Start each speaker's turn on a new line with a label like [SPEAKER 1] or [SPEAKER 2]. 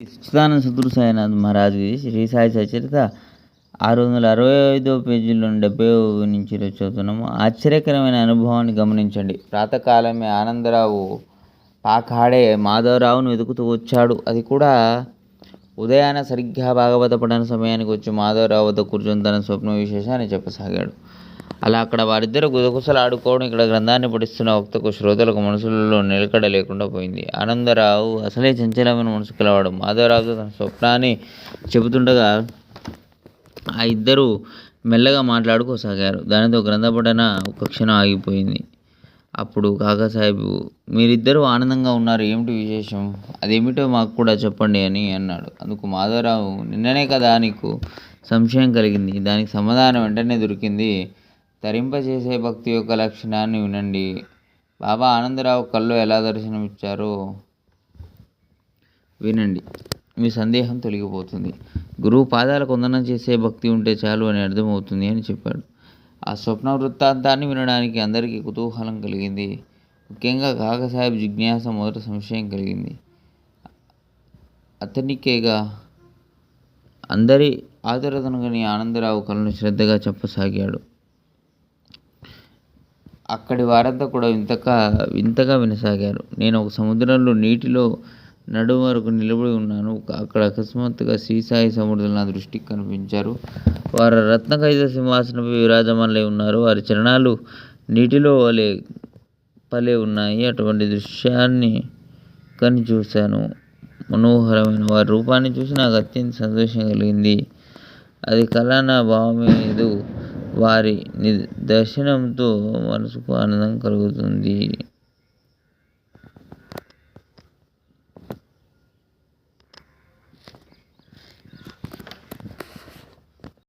[SPEAKER 1] సచ్చిదానంద సద్గురు సాయినాథ్ మహారాజ్ది శ్రీ సాయి సచరిత 665 పేజీలోని 70 నుంచి ఈరోజు చదువుతున్నాము. ఆశ్చర్యకరమైన అనుభవాన్ని గమనించండి. ప్రాతకాలమే ఆనందరావు పాకాడే మాధవరావును వెతుకుతూ వచ్చాడు. అది కూడా ఉదయాన సరిగ్గా భాగవత పఠన సమయానికి వచ్చి మాధవరావు వద్ద కూర్చొని తన స్వప్న విశేషాన్ని చెప్పసాగాడు. అలా అక్కడ వారిద్దరూ గుసగుసలు ఆడుకోవడం, ఇక్కడ గ్రంథాన్ని పఠిస్తున్న వక్తకు శ్రోతలకు మనసులలో నిలకడ లేకుండా పోయింది. ఆనందరావు అసలే చంచలమైన మనసు కలవాడు. మాధవరావుతో తన స్వప్నాన్ని చెబుతుండగా ఆ ఇద్దరు మెల్లగా మాట్లాడుకోసాగారు. దానితో గ్రంథ పఠన ఒక క్షణం ఆగిపోయింది. అప్పుడు కాకాసాహెబు, మీరిద్దరూ ఆనందంగా ఉన్నారు, ఏమిటి విశేషం? అదేమిటో మాకు కూడా చెప్పండి అని అన్నాడు. అందుకు మాధవరావు, నిన్ననే కదా నీకు సంశయం కలిగింది, దానికి సమాధానం వెంటనే దొరికింది. తరింపచేసే భక్తి యొక్క లక్షణాన్ని వినండి. బాబా ఆనందరావు కల్లో ఎలా దర్శనమిచ్చారో వినండి, మీ సందేహం తొలగిపోతుంది. గురువు పాదాలకు వందనం చేసే భక్తి ఉంటే చాలు అని అర్థమవుతుంది అని చెప్పాడు. ఆ స్వప్న వృత్తాంతాన్ని వినడానికి అందరికీ కుతూహలం కలిగింది. ముఖ్యంగా కాకాసాహెబ్ జిజ్ఞాస మొదట సంశయం కలిగింది. అతనికేగా అందరి ఆతురతను గని ఆనందరావు కలను శ్రద్ధగా చెప్పసాగాడు. అక్కడి వారంతా కూడా వింతగా వినసాగారు. నేను ఒక సముద్రంలో నీటిలో నడుము వరకు నిలబడి ఉన్నాను. అక్కడ అకస్మాత్తుగా శ్రీసాయి సమర్థులు నా దృష్టికి కనిపించారు. వారు రత్నఖచిత సింహాసనంపై విరాజమానులై ఉన్నారు. వారి చరణాలు నీటిలో పలే ఉన్నాయి. అటువంటి దృశ్యాన్ని చూశాను. మనోహరమైన వారి రూపాన్ని చూసి నాకు అత్యంత సంతోషం కలిగింది. అది కళ నా భావమేదు. వారి దర్శనంతో మనసుకు ఆనందం కలుగుతుంది.